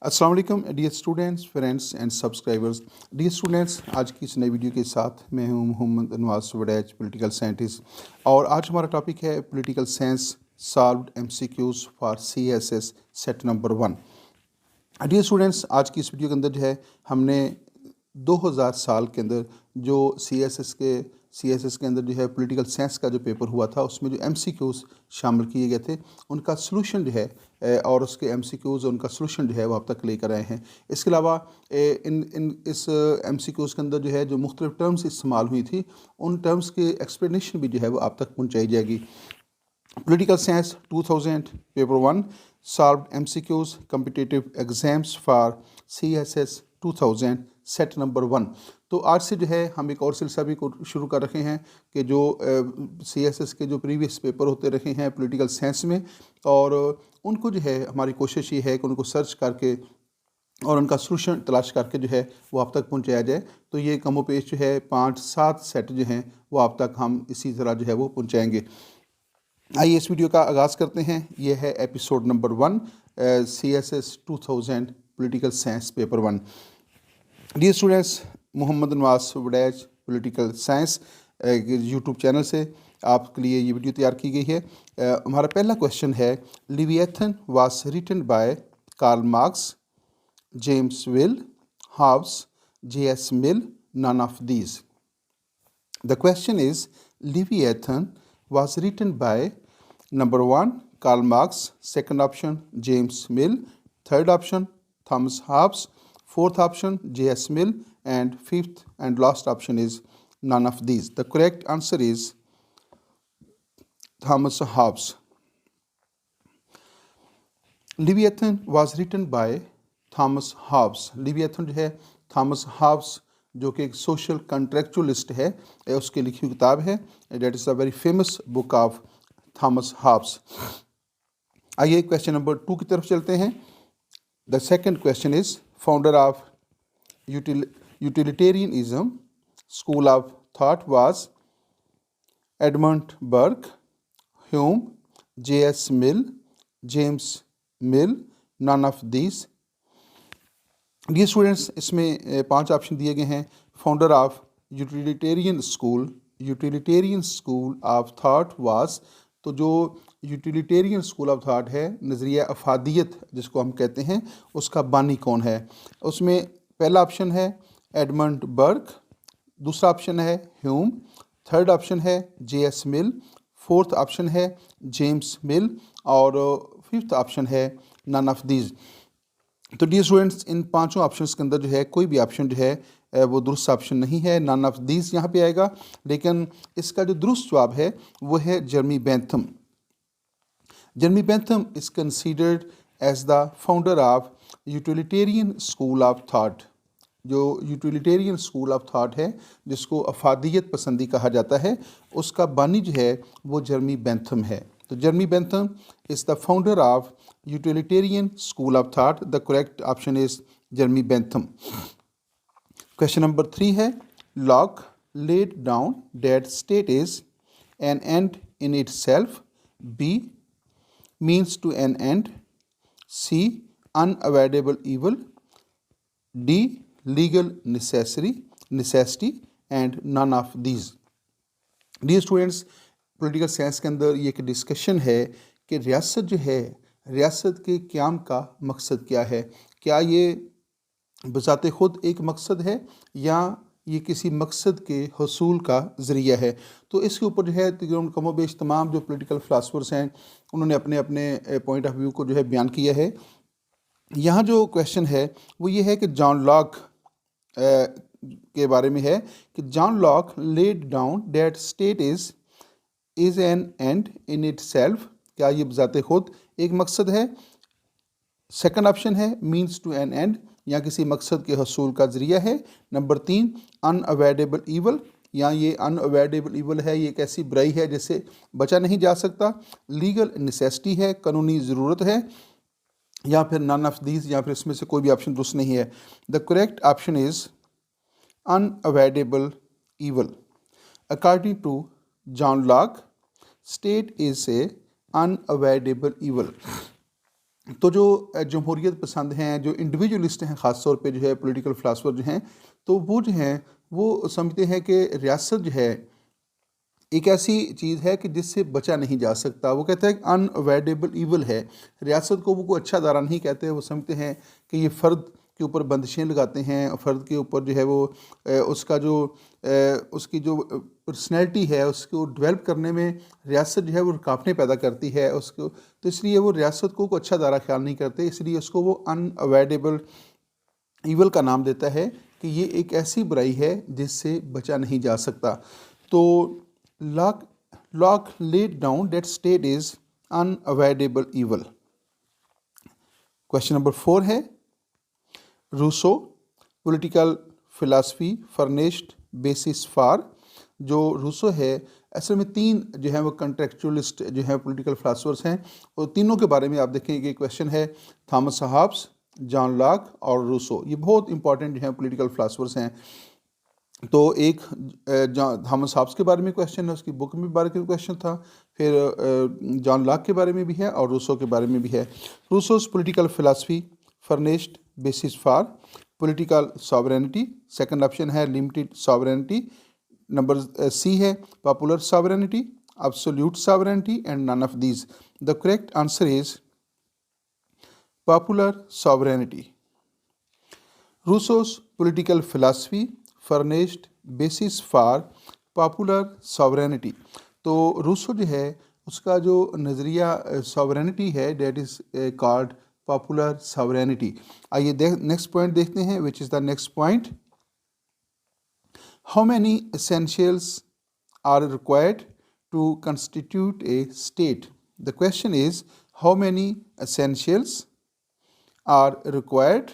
अस्सलाम वालेकुम dear students, friends and subscribers. Dear students, आज की इस नई वीडियो के साथ मैं हूं मोहम्मद नवाज वड़ैच, पॉलिटिकल साइंटिस्ट। और आज हमारा टॉपिक है political science solved MCQs for CSS set number 1। Dear students, आज की इस वीडियो के अंदर जो है हमने 2000 साल के अंदर जो सीएसएस के अंदर जो है पॉलिटिकल साइंस का जो पेपर हुआ था उसमें जो एमसीक्यूज़ शामिल किए गए थे उनका सलूशन जो है और उसके एमसीक्यूज़ उनका सलूशन जो है वो आप तक लेकर आए हैं। इसके अलावा इस एमसीक्यूज़ के अंदर जो है जो मुख्तलिफ टर्म्स इस्तेमाल हुई थी उन टर्म्स के एक्सप्लेनेशन भी जो है वो आप तक पहुँचाई जाएगी। Political Science 2000 Paper 1 Solved MCQs Competitive Exams for CSS 2000 Set Number 1। तो आज से जो है हम एक और सिलसिला भी को शुरू कर रखे हैं कि जो CSS के जो प्रीवियस पेपर होते रहे हैं पॉलिटिकल साइंस में, और उनको जो है हमारी कोशिश ये है कि उनको सर्च करके और उनका सलूशन तलाश करके जो है वो आप तक पहुंचाया जाए। तो ये कमो पेश जो है 5-7 सेट जो हैं वो आप तक हम इसी तरह जो है वो पहुंचाएंगे। आइए इस वीडियो का आगाज़ करते हैं। यह है episode number 1 CSS 2000 political science paper 1। Dear students, Mohammad Nawaz Waraich political science YouTube channel से आपके लिए ये वीडियो तैयार की गई है। हमारा पहला क्वेश्चन है, Leviathan was written by Karl Marx, James Mill, Hobbes, J.S. Mill, none of these. The question is, Leviathan was written by number 1 Karl Marx, second option James Mill, third option Thomas Hobbes, fourth option J.S. Mill, and fifth and last option is none of these. The correct answer is Thomas Hobbes. Leviathan was written by Thomas Hobbes. Leviathan जो है Thomas Hobbes जो कि एक social कंट्रेक्चुअलिस्ट है उसके लिखी हुई किताब है। That is a very famous book of Thomas Hobbes. आइए क्वेश्चन नंबर 2 की तरफ चलते हैं। The second question is, founder of utilitarianism school of thought was Edmund Burke, Hume, J.S. Mill, James Mill, none of this. Dear students, इसमें 5 option दिए गए हैं। Founder of utilitarian school of thought was, तो जो utilitarian school of thought है, नज़रिया अफादियत जिसको हम कहते हैं, उसका बानी कौन है? उसमें पहला ऑप्शन है एडमंड बर्ग, दूसरा ऑप्शन है ह्यूम, थर्ड ऑप्शन है J.S. मिल, फोर्थ ऑप्शन है जेम्स मिल, और फिफ्थ ऑप्शन है नन ऑफ दीज। तो डियर स्टूडेंट्स, इन 5 ऑप्शंस के अंदर जो है कोई भी ऑप्शन जो है वो दुरुस्त ऑप्शन नहीं है। नन ऑफ दीज यहाँ पे आएगा, लेकिन इसका जो दुरुस्त जवाब है वो है Jeremy Bentham. Jeremy Bentham is considered as the founder of utilitarian school of thought. जो यूटिलिटेरियन स्कूल ऑफ थाट है, जिसको अफादियत पसंदी कहा जाता है, उसका बानी जो है वो जर्मी बेंथम है। तो Jeremy Bentham is the founder of utilitarian school of thought. The correct option is Jeremy Bentham. Question number 3 है, Locke laid down that state is an end in itself, B means to an end, C unavoidable evil, D legal necessity and none of these. Dear students, political science के अंदर ये एक discussion है कि रियासत जो है, रियासत के क़याम का मकसद क्या है? क्या ये बज़ाते ख़ुद एक मकसद है या ये किसी मकसद के हसूल का ज़रिया है? तो इसके ऊपर जो है तकरीबन कमोबेश तमाम जो पॉलिटिकल फ़िलासफ़र्स हैं उन्होंने अपने अपने पॉइंट ऑफ व्यू को जो है बयान किया है। यहाँ जो क्वेश्चन है वो ये है कि जॉन लॉक के बारे में है कि John Locke laid down that state is an and in it self. क्या ये बज़ाते ख़ुद एक मकसद है? सेकंड ऑप्शन है मीन्स टू एन एंड, या किसी मकसद के हसूल का ज़रिया है। नंबर 3 अनअवॉइडेबल ईवल, या ये अनअवॉइडेबल ईवल है, ये एक ऐसी बुराई है जिससे बचा नहीं जा सकता। लीगल नेसेसिटी है, कानूनी ज़रूरत है, या फिर नन ऑफ दीज, या फिर इसमें से कोई भी ऑप्शन दुरुस्त नहीं है। The correct option is unavoidable evil. According to John Locke, state is a unavoidable evil. तो जो जमहूरियत पसंद हैं, जो इंडिविजुअलिस्ट हैं, ख़ास तौर पे जो है पॉलिटिकल फ़िलासफ़र जो हैं, तो वो जो हैं वो समझते हैं कि रियासत जो है एक ऐसी चीज़ है कि जिससे बचा नहीं जा सकता। वो कहते हैं अनअवॉइडेबल ईवल है। रियासत को वो कोई अच्छा अदारा नहीं कहते, वो समझते हैं कि ये फ़र्द के ऊपर बंदिशें लगाते हैं, फ़र्द के ऊपर जो है वो उसका जो उसकी जो पर्सनैलिटी है उसको डेवलप करने में रियासत जो है वो रुकावटें पैदा करती है उसको। तो इसलिए वो रियासत को कोई अच्छा अदारा ख्याल नहीं करते, इसलिए उसको वो अनअवॉइडेबल ईवल का नाम देता है कि ये एक ऐसी बुराई है जिससे बचा नहीं जा सकता। तो Locke Locke laid down that state is unavoidable evil. Question number 4 है Rousseau political philosophy furnished basis for. जो रूसो है असल में 3 जो है वो कंटेक्चुअलिस्ट जो है पॉलिटिकल फिलासफर्स हैं, और तीनों के बारे में आप देखेंगे क्वेश्चन है थॉमस हॉब्स, जॉन लॉक और रूसो। ये बहुत इंपॉर्टेंट जो है पॉलिटिकल फिलासफर्स हैं। तो एक थॉमस हॉब्स के बारे में क्वेश्चन है, उसकी बुक में बारे में क्वेश्चन था, फिर जॉन लॉक के बारे में भी है और रूसो के बारे में भी है। Rousseau's political philosophy furnished basis for political sovereignty. Second option है लिमिटेड सॉवरेनिटी। नंबर सी है popular sovereignty, absolute sovereignty and none of these. The correct answer is popular sovereignty. Rousseau's political philosophy furnished basis for popular sovereignty. तो Rousseau जो है उसका जो नज़रिया sovereignty है that is called popular sovereignty. आइए next point देखते हैं, which is the next point. How many essentials are required to constitute a state. The question is how many essentials are required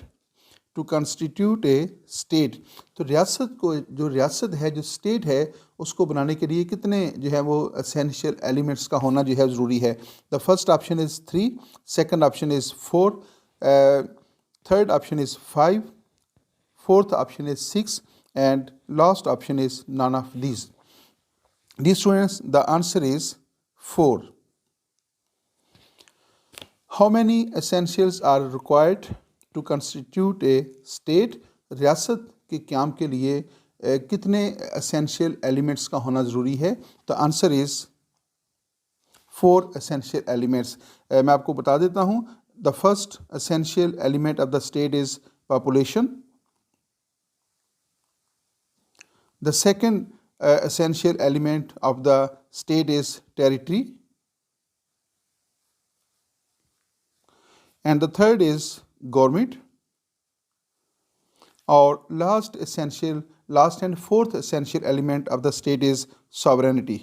to constitute a state. तो रियासत को जो रियासत है जो स्टेट है उसको बनाने के लिए कितने जो है वो एसेंशियल एलिमेंट्स का होना जो है ज़रूरी है। The first option is 3, second option is 4, third option is 5, fourth option is 6 and last option is none of these. Dear students, the answer is 4. How many essentials are required to constitute a state? रियासत के क़याम के लिए कितने essential elements का होना ज़रूरी है? तो आंसर इज़ 4 एसेंशियल एलिमेंट्स। मैं आपको बता देता हूँ। The first essential element of the state is population. The second essential element of the state is territory, and the third is government. Or last and fourth essential element of the state is sovereignty.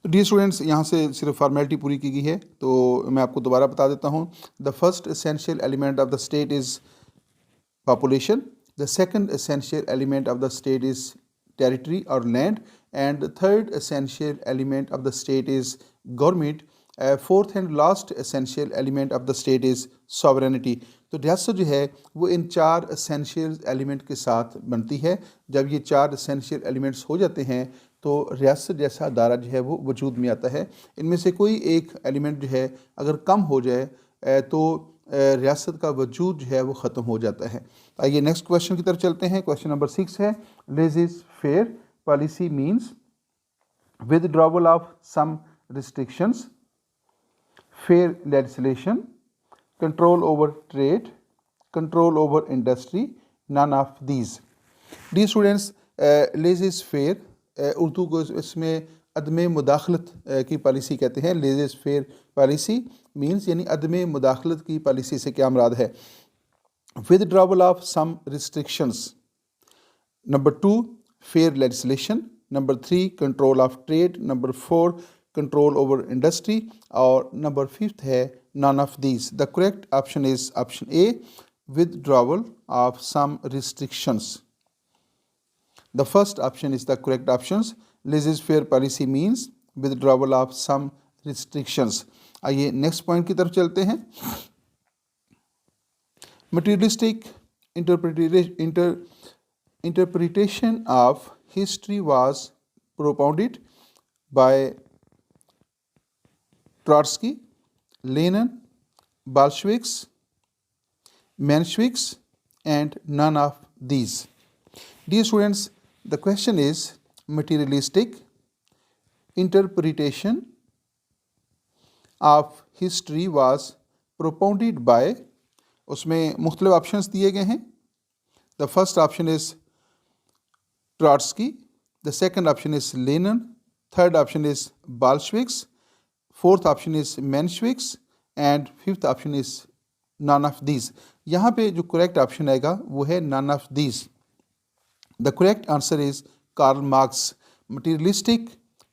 तो dear students, यहाँ से सिर्फ formality पूरी की गई है, तो मैं आपको दोबारा बता देता हूँ। The first essential element of the state is population. The second essential element of the state is territory or land, and the third essential element of the state is government. Fourth and last essential element of the state is sovereignty. तो रियासत जो है वो इन 4 essential element के साथ बनती है। जब ये 4 essential elements हो जाते हैं तो रियासत जैसा अदारा जो है वो वजूद में आता है। इनमें से कोई एक एलिमेंट जो है अगर कम हो जाए तो रियासत का वजूद जो है वो ख़त्म हो जाता है। आइए नेक्स्ट क्वेश्चन की तरफ चलते हैं। क्वेश्चन नंबर 6 है laissez faire policy means withdrawal of some restrictions, fair legislation, control over trade, control over industry, none of these. Dear students, laissez faire Urdu को इसमें अदम मुदाखलत की पॉलिसी कहते हैं। लेज़ी फेयर पॉलिसी मीन्स यानी अदम मुदाखलत की पॉलिसी से क्या मुराद है। Withdrawal of some restrictions. Number 2 fair legislation. Number 3 control of trade. Number 4 control over industry. और नंबर 5 है none of these. The correct option is option A withdrawal of some restrictions. The first option is the correct options. Laissez-faire policy means withdrawal of some restrictions. आइए next point की तरफ चलते हैं। Materialistic interpretation of history was propounded by Trotsky, Lenin, Bolsheviks, Mensheviks, and none of these. Dear students, the question is materialistic interpretation of history was propounded by, उसमें मुख्तलिफ options दिए गए हैं. The first option is Trotsky, the second option is Lenin, third option is Bolsheviks, fourth option is Mensheviks and fifth option is none of these. यहाँ पे जो correct option आएगा वो है none of these. The correct answer is Karl Marx. Materialistic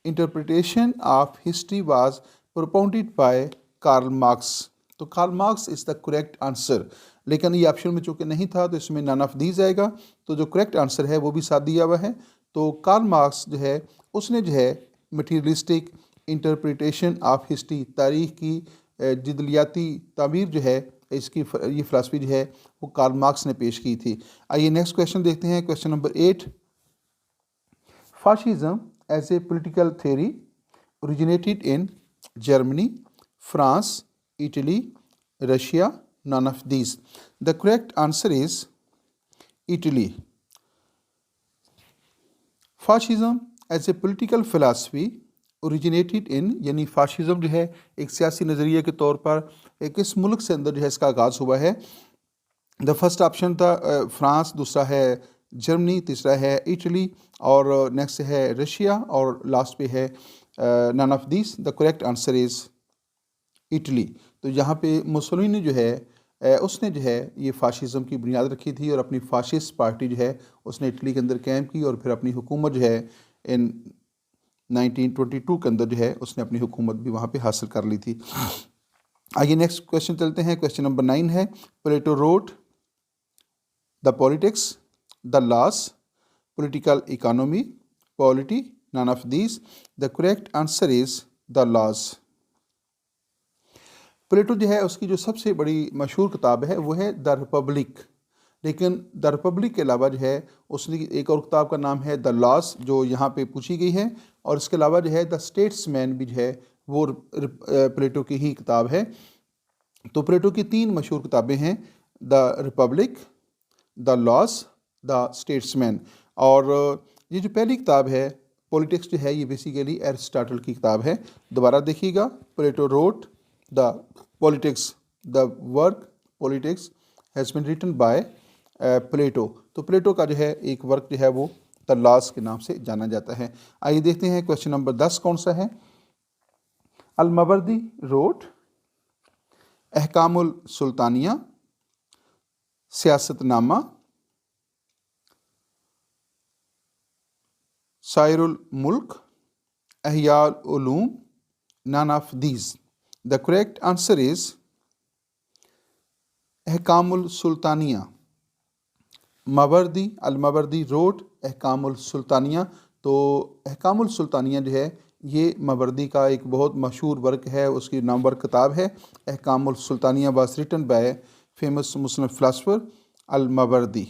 interpretation of history was propounded by Karl Marx. तो Karl Marx is the correct answer. लेकिन ये option में चूँकि नहीं था तो इसमें नन ऑफ दीज आएगा. तो जो करेक्ट आंसर है वो भी साथ दिया हुआ है. तो कार्ल मार्क्स जो है उसने जो है मटीरियलिस्टिक इंटरप्रिटेशन ऑफ हिस्ट्री, तारीख़ की जदलियाती ताबीर जो है इसकी ये फ़िलासफ़ी जो है वो कार्ल मार्क्स ने पेश की थी. आइए नेक्स्ट क्वेश्चन देखते हैं. Question number 8. Fascism as a political theory originated in Germany, France, Italy, Russia, none of these. The correct answer is Italy. Fascism as a political philosophy originated in, यानी fascism जो है एक सियासी नज़रिए के तौर पर एक इस मुल्क से अंदर जो है इसका आगाज़ हुआ है. द फर्स्ट ऑप्शन था फ्रांस, दूसरा है जर्मनी, तीसरा है इटली और नेक्स्ट है रशिया और लास्ट पे है none of this. The correct answer is Italy. तो यहाँ पे मुसोलिनी जो है उसने जो है ये फ़ाशिज़म की बुनियाद रखी थी और अपनी फ़ाशिस्ट पार्टी जो है उसने इटली के अंदर कायम की और फिर अपनी हुकूमत जो है इन 1922 के अंदर जो है उसने अपनी हुकूमत भी वहाँ पे हासिल कर ली थी. आइए नेक्स्ट क्वेश्चन चलते हैं. क्वेश्चन नंबर 9 है. Plato wrote the politics, the laws, political economy, polity, none of this. The correct answer is the laws. Plato जो है उसकी जो सबसे बड़ी मशहूर किताब है वो है द रिपब्लिक. लेकिन द रिपब्लिक के अलावा जो है उसने एक और किताब का नाम है द लॉस जो यहाँ पे पूछी गई है. और इसके अलावा जो है द स्टेट्समैन भी जो है वो प्लेटो की ही किताब है. तो प्लेटो की 3 मशहूर किताबें हैं, the Republic, the loss, the statesman. और ये जो पहली किताब है पॉलिटिक्स जो है ये बेसिकली एरिस्टोटल की किताब है. दोबारा देखिएगा. Plato wrote the politics, the work politics has been written by Plato. तो प्लेटो का जो है एक वर्क जो है वो द लॉस के नाम से जाना जाता है. आइए देखते हैं क्वेश्चन नंबर 10 कौन सा है. अल-मावर्दी रोट अहकामुल सुल्तानिया, सियासतनामा, सायरुल मुल्क, अहयाल उलूम, none of these. The correct answer is अहकामुल सुल्तानिया. मावर्दी, अल-मावर्दी रोट अहकामुल सुल्तानिया. तो अहकामुल सुल्तानिया जो है ये मावर्दी का एक बहुत मशहूर वर्क है. उसकी नामवर किताब है अहकामुल सुल्तानिया. Was written by famous Muslim philosopher al-Mawardi.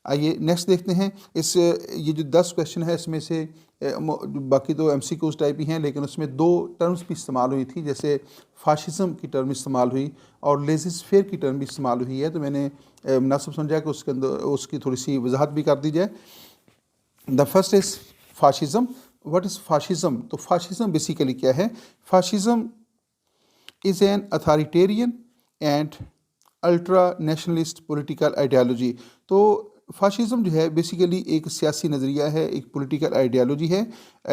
आइए नेक्स्ट देखते हैं. ये जो 10 क्वेश्चन है इसमें से बाकी तो MCQs टाइप ही हैं लेकिन उसमें 2 टर्म्स भी इस्तेमाल हुई थी. जैसे फ़ाशिज़म की टर्म इस्तेमाल हुई और लेज़िस फेयर की टर्म भी इस्तेमाल हुई है. तो मैंने मुनासिब समझा कि उसके अंदर उसकी थोड़ी सी वजाहत भी कर दी जाए. The first is fascism. What is fascism? तो फ़ाशिज़म बेसिकली क्या है? Fascism is an authoritarian and ultra nationalist political ideology. तो फ़ाशिज़म जो है बेसिकली एक सियासी नज़रिया है, एक पॉलिटिकल आइडियालॉजी है.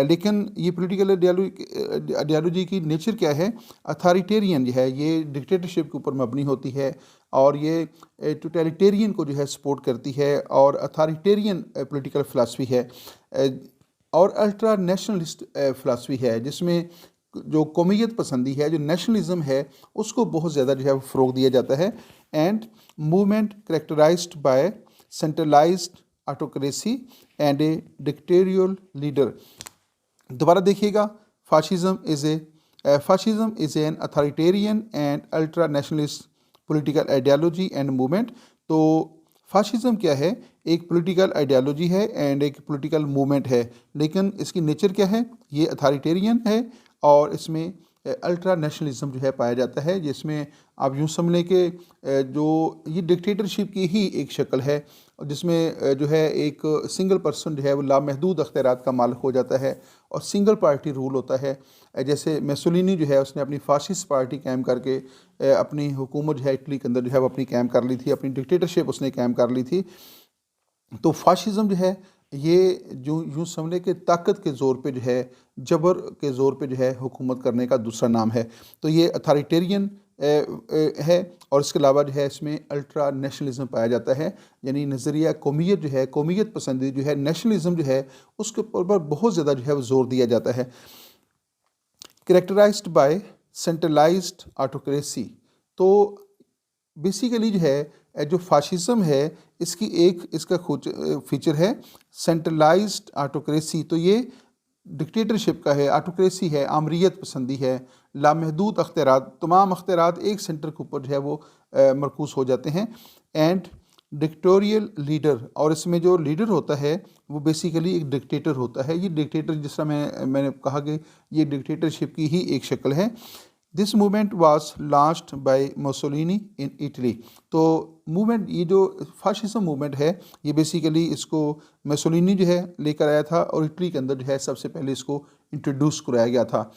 लेकिन ये पॉलिटिकल आइडियालॉजी की नेचर क्या है? अथॉरिटेरियन जो है ये डिक्टेटरशिप के ऊपर मबनी होती है और ये टोटलिटेरियन को जो है सपोर्ट करती है और अथॉरिटेरियन पॉलिटिकल फ़िलासफ़ी है और अल्ट्रा नेशनलिस्ट फ़िलासफ़ी है जिसमें जो कौमियत पसंदी है, जो नेशनलिज़म है उसको बहुत ज़्यादा जो है वो फ़रोग़ दिया जाता है. And movement characterised by centralised autocracy and a dictatorial leader. दोबारा देखिएगा. Fascism is an authoritarian and ultra nationalist political ideology and movement. तो फाशिज़म क्या है? एक पॉलिटिकल आइडियोलॉजी है एंड एक पॉलिटिकल मूवमेंट है, लेकिन इसकी नेचर क्या है, ये अथॉरिटेरियन है और इसमें अल्ट्रा नेशनलिज्म जो है पाया जाता है, जिसमें आप यूँ समझ लें कि जो ये डिक्टेटरशिप की ही एक शक्ल है, जिसमें जो है एक सिंगल पर्सन जो है वो लामहदूद अख्तियारात का मालिक हो जाता है और सिंगल पार्टी रूल होता है। जैसे मुसोलिनी जो है उसने अपनी फाशिस्ट पार्टी कायम करके अपनी हुकूमत जो है इटली के अंदर जो है वो अपनी कायम कर ली थी, अपनी डिक्टेटरशिप उसने कायम कर ली थी। तो फाशिज़म जो है ये जो यूँ समझ लें कि ताकत के ज़ोर पे जो है, जबर के ज़ोर पे जो है हुकूमत करने का दूसरा नाम है। तो ये अथॉरिटेरियन है और इसके अलावा जो है इसमें अल्ट्रा नेशनलिज्म पाया जाता है, यानी नज़रिया कौमियत जो है, कौमियत पसंदी जो है, नेशनलिज्म जो है उसके ऊपर बहुत ज़्यादा जो है वो ज़ोर दिया जाता है। Characterised by centralised autocracy. तो बेसिकली जो है जो फाशिज़म है इसकी एक इसका फीचर है सेंट्रलाइज्ड ऑटोक्रेसी। तो ये डिक्टेटरशिप का है, ऑटोक्रेसी है, आमरीत पसंदी है, लामहदूद अख्तियारात, तमाम अख्तियारात एक सेंटर के ऊपर जो है वो मरकूज़ हो जाते हैं। एंड डिक्टोरियल लीडर, और इसमें जो लीडर होता है वो बेसिकली एक डिक्टेटर होता है। ये डिक्टेटर, जिस तरह मैंने कहा कि ये डिक्टेटरशिप की ही एक शक्ल है। This movement was launched by Mussolini in Italy. तो मूवमेंट, ये जो फाशिज्म मूवमेंट है ये बेसिकली इसको मुसोलिनी जो है लेकर आया था और इटली के अंदर जो है सबसे पहले इसको इंट्रोड्यूस कराया गया था।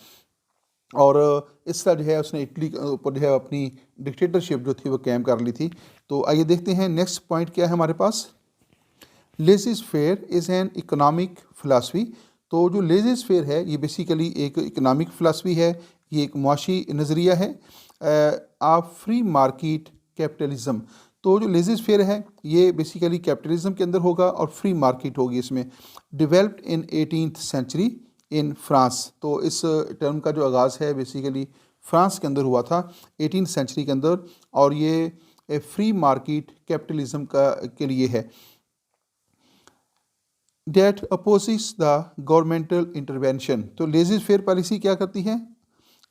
और इस तरह जो है उसने इटली के ऊपर जो है अपनी डिक्टेटरशिप जो थी वो कायम कर ली थी। तो आइए देखते हैं नेक्स्ट पॉइंट क्या है हमारे पास। Laissez faire is an economic philosophy. तो जो लेजिस फेयर है ये बेसिकली एक इकोनॉमिक फ़िलासफ़ी है, ये एक मुआशी नज़रिया है आप फ्री मार्केट कैपिटलिज़म। तो जो लेजिस फेयर है ये बेसिकली कैपिटलिज़म के अंदर होगा और फ्री मार्केट होगी इसमें। Developed in 18th century in France. तो इस टर्म का जो आगाज़ है बेसिकली फ्रांस के अंदर हुआ था 18th सेंचुरी के अंदर, और ये फ्री मार्केट कैपिटलिज़म के लिए है। That opposes the governmental intervention. तो लेजिस फेयर पॉलिसी क्या करती है,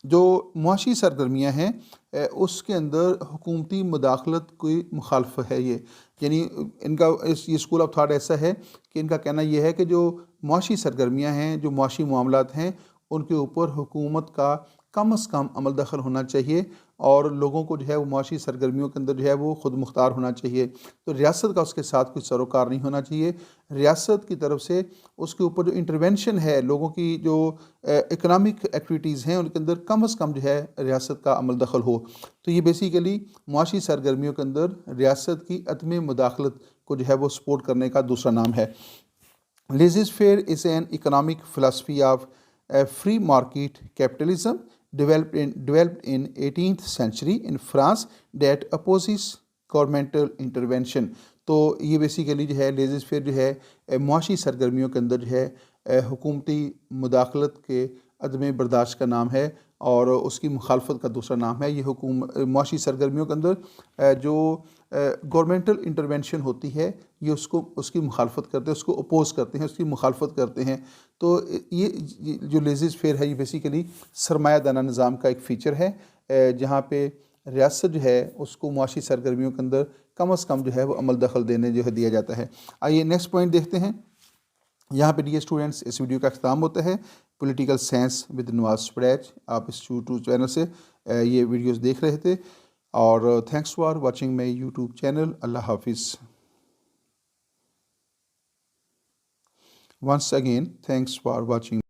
जो मुआशी सरगर्मियाँ हैं उसके अंदर हुकूमती मुदाखलत की मुखालफ है ये। यानी इनका ये स्कूल ऑफ थाट ऐसा है कि इनका कहना यह है कि जो मुआशी सरगर्मियाँ हैं, जो मुआशी मामलात हैं, उनके ऊपर हुकूमत का कम से कम अमल दखल होना चाहिए और लोगों को जो है वो मुआशी सरगर्मियों के अंदर जो है वो ख़ुद मुख्तार होना चाहिए। तो रियासत का उसके साथ कुछ सरोकार नहीं होना चाहिए। रियासत की तरफ से उसके ऊपर जो इंटरवेंशन है, लोगों की जो इकनॉमिक एक्टिविटीज़ हैं उनके अंदर कम से कम जो है रियासत का अमल दखल हो। तो ये बेसिकली मुआशी सरगर्मियों के अंदर रियासत की अदम मुदाखलत को जो है वो सपोर्ट करने का दूसरा नाम है। Laissez faire is an economic philosophy of free market capitalism developed in 18th century in France that opposes governmental intervention। तो ये बेसिकली जो है लेजिस फेयर जो है मुआशी सरगर्मियों के अंदर जो है हुकूमती मुदाखलत के अदम बर्दाश्त का नाम है और उसकी मुखालफत का दूसरा नाम है। ये मुआशी सरगर्मियों के अंदर जो गवर्नमेंटल इंटरवेंशन होती है ये उसकी मुखालफत करते हैं, उसको अपोज़ करते हैं, उसकी मुखालफत करते हैं। तो ये जो लेजिस फेयर है ये बेसिकली सरमायादाना निज़ाम का एक फ़ीचर है जहाँ पे रियासत जो है उसको मुआशी सरगर्मियों के अंदर कम से कम जो है वो अमल दखल देने जो है दिया जाता है। आइए नेक्स्ट पॉइंट देखते हैं। यहाँ पे डियर स्टूडेंट्स इस वीडियो का अख्ताम होता है। पॉलिटिकल साइंस विद नवाज स्प्रैच, आप इस यूट्यूब चैनल से ये वीडियोस देख रहे थे और thanks for watching my YouTube channel. अल्लाह हाफिज़। Once again thanks for watching.